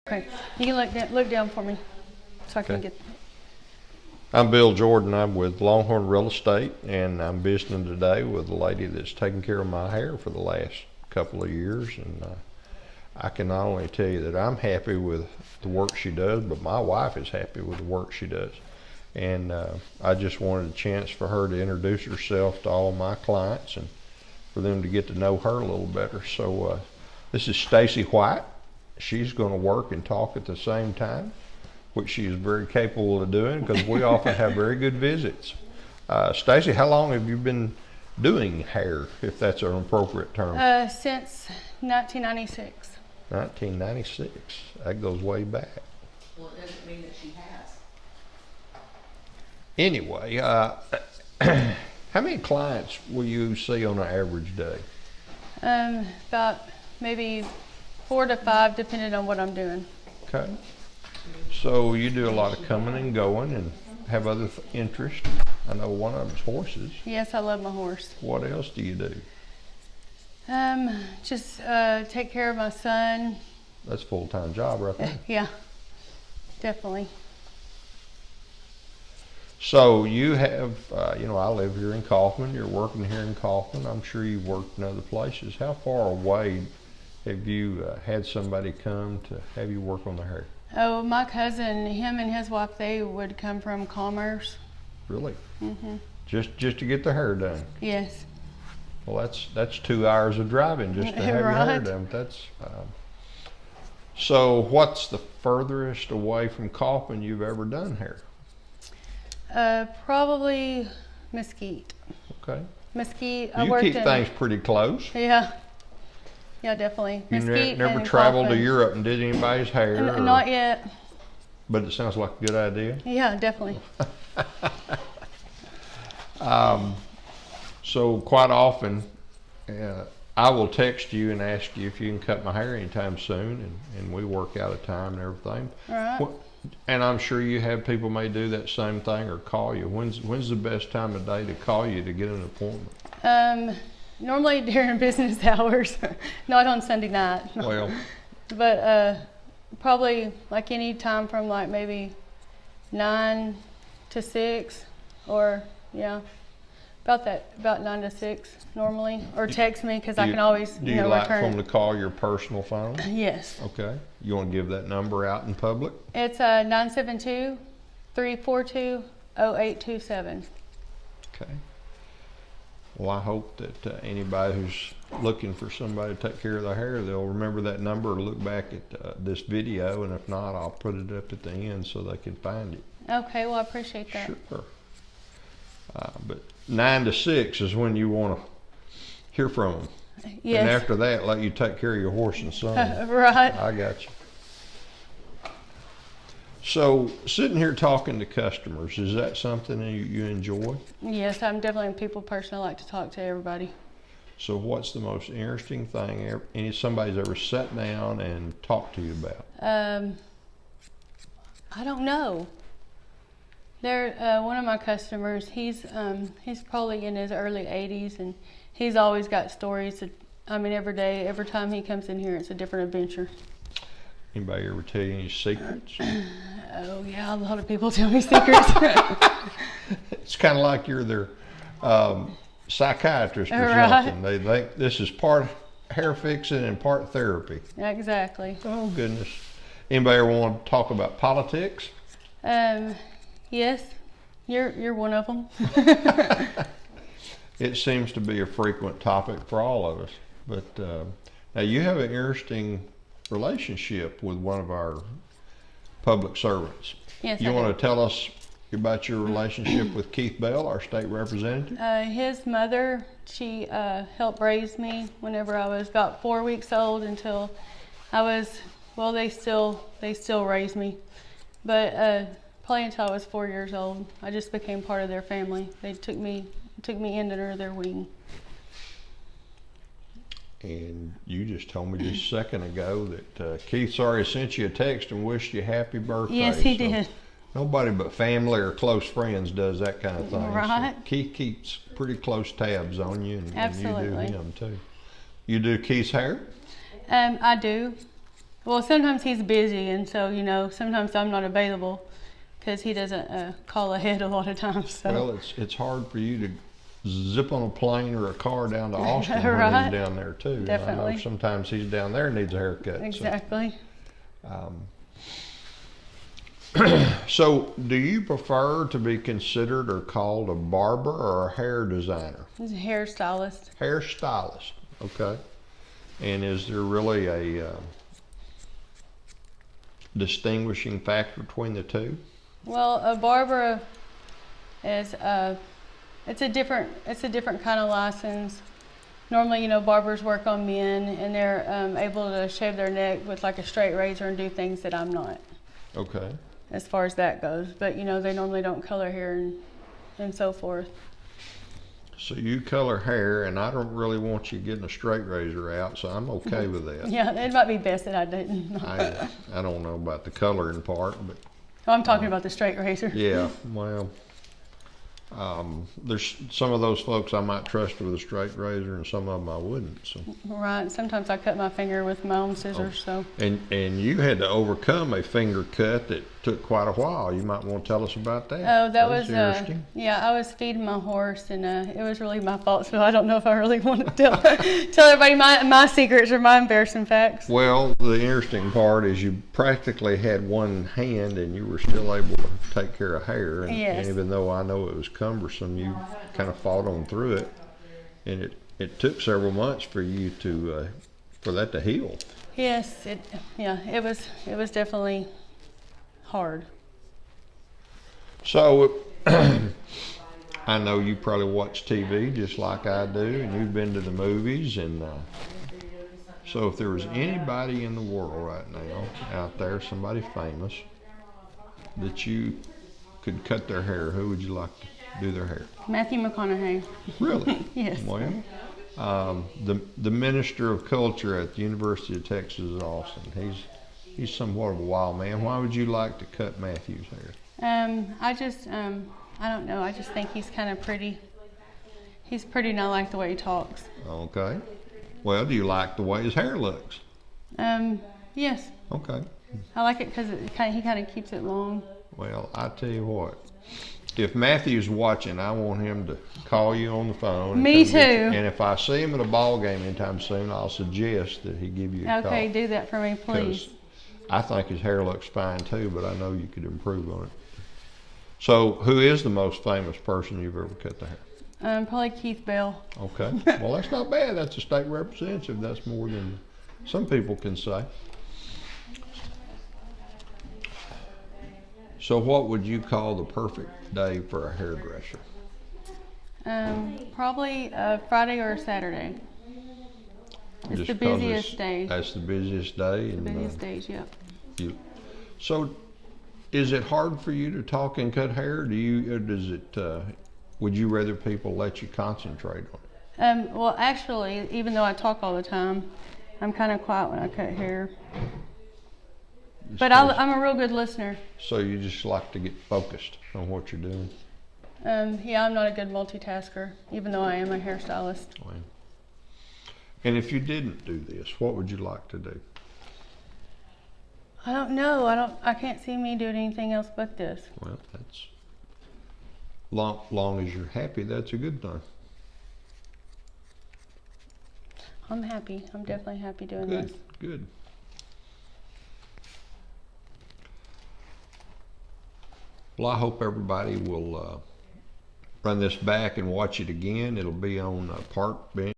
Okay, you can look down for me so I can Okay. get. I'm Bill Jordan. I'm with Longhorn Real Estate, and I'm visiting today with a lady that's taken care of my hair for the last couple of years. And I can not only tell you that I'm happy with the work she does, but my wife is happy with the work she does. And I just wanted a chance for her to introduce herself to all my clients and for them to get to know her a little better. So this is Stacey White. She's going to work and talk at the same time, which she is very capable of doing because we often have very good visits. Stacey, how long have you been doing hair, if that's an appropriate term? Since 1996. 1996. That goes way back. Well, it doesn't mean that she has. Anyway, how many clients will you see on an average day? About maybe 4 to 5, depending on what I'm doing. Okay. So you do a lot of coming and going and have other interests. I know one of them's horses. Yes, I love my horse. What else do you do? Just take care of my son. That's a full-time job right there. Yeah, definitely. So you have, I live here in Kaufman. You're working here in Kaufman. I'm sure you've worked in other places. How far away have you had somebody come to have you work on their hair? Oh, my cousin, him and his wife, they would come from Commerce. Really? Mm-hmm. Just to get their hair done? Yes. Well, that's 2 hours of driving just to have your hair Right. done. So what's the furthest away from Kaufman you've ever done hair? Probably Mesquite. Okay. Mesquite. I You worked keep in. things pretty close. Yeah. Yeah, definitely. You Mesquite never and traveled to Kaufman. Europe and did anybody's hair? Not yet. But it sounds like a good idea. Yeah, definitely. So quite often, I will text you and ask you if you can cut my hair anytime soon, and we work out a time and everything. All right. And I'm sure you have people may do that same thing or call you. When's the best time of day to call you to get an appointment? Normally during business hours, not on Sunday night. Well, But probably like any time from like maybe 9 to 6, or yeah, about 9 to 6 normally. Or text me because I can always do you like for return. them to call your personal phone? Yes. Okay. You want to give that number out in public? It's 972-342-0827. Okay. Well, I hope that anybody who's looking for somebody to take care of their hair, they'll remember that number or look back at this video, and if not, I'll put it up at the end so they can find it. Okay, well I appreciate that. Sure. But 9 to 6 is when you want to hear from them. Yes. And after that, let you take care of your horse and son. Right. I got you. So, sitting here talking to customers, is that something that you enjoy? Yes, I'm definitely a people person. I like to talk to everybody. So, what's the most interesting thing somebody's ever sat down and talked to you about? I don't know. One of my customers. He's probably in his early 80s, and he's always got stories. Every day, every time he comes in here, it's a different adventure. Anybody ever tell you any secrets? Oh yeah, a lot of people tell me secrets. It's kind of like you're their psychiatrist or Right. something. They think this is part hair fixing and part therapy. Exactly. Oh goodness. Anybody ever want to talk about politics? Yes, you're one of them. It seems to be a frequent topic for all of us. But now you have an interesting relationship with one of our public servants. Yes, You I want do. to tell us about your relationship with Keith Bell, our state representative? His mother, she helped raise me whenever I was about 4 weeks old until I was, well, they still raised me. But probably until I was 4 years old, I just became part of their family. They took me under their wing. And you just told me just a second ago that Keith's already sent you a text and wished you happy birthday. Yes, he So did. Nobody but family or close friends does that kind of thing. Right. So Keith keeps pretty close tabs on you, and you Absolutely. do him too. You do Keith's hair? I do. Well, sometimes he's busy, and so sometimes I'm not available because he doesn't call ahead a lot of times. So. Well, it's hard for you to zip on a plane or a car down to Austin when Right. he's down there too. And I Definitely. know sometimes he's down there and needs a haircut. Exactly. So, do you prefer to be considered or called a barber or a hair designer? He's a hairstylist. Hairstylist, okay. And is there really a distinguishing factor between the two? Well, a barber is it's a different kind of license. Normally, barbers work on men, and they're able to shave their neck with like a straight razor and do things that I'm not, Okay. as far as that goes. But they normally don't color hair and so forth. So you color hair, and I don't really want you getting a straight razor out, so I'm okay with that. Yeah, it might be best that I didn't. I don't know about the coloring part, but I'm talking about the straight razor. yeah, well, there's some of those folks I might trust with a straight razor, and some of them I wouldn't. So. Right. Sometimes I cut my finger with my own scissors. So. And you had to overcome a finger cut that took quite a while. You might want to tell us about that. Oh, that was interesting. yeah. I was feeding my horse, and it was really my fault. So I don't know if I really want to tell everybody my secrets or my embarrassing facts. Well, the interesting part is you practically had one hand, and you were still able to take care of hair. And, Yes. and even though I know it was cumbersome, you kind of fought on through it, and it took several months for you to for that to heal. Yes. It was definitely hard. So I know you probably watch TV just like I do, and you've been to the movies, and so if there was anybody in the world right now out there, somebody famous, that you could cut their hair, who would you like to do their hair? Matthew McConaughey. Really? Yes. Well, the Minister of Culture at the University of Texas at Austin, he's somewhat of a wild man. Why would you like to cut Matthew's hair? I don't know. I just think he's kind of pretty. He's pretty, and I like the way he talks. Okay. Well, do you like the way his hair looks? Yes. Okay. I like it because he kind of keeps it long. Well, I tell you what. If Matthew's watching, I want him to call you on the phone. and Me come get you. too. And if I see him at a ball game anytime soon, I'll suggest that he give you a call. Okay, do that for me, 'Cause please. I think his hair looks fine too, but I know you could improve on it. So, who is the most famous person you've ever cut the hair? Probably Keith Bell. Okay. Well, that's not bad. That's a state representative. That's more than some people can say. So, what would you call the perfect day for a hairdresser? Probably Friday or Saturday. It's Just the 'cause busiest day. That's the busiest day. The And, busiest days, yep. So, is it hard for you to talk and cut hair? Would you rather people let you concentrate on it? Well, actually, even though I talk all the time, I'm kind of quiet when I cut hair. But I'm a real good listener. So you just like to get focused on what you're doing? Yeah, I'm not a good multitasker, even though I am a hairstylist. Well, and if you didn't do this, what would you like to do? I don't know. I can't see me doing anything else but this. Well, that's long as you're happy, that's a good thing. I'm happy. I'm definitely happy doing Good, this. good. Well, I hope everybody will run this back and watch it again. It'll be on Park Bench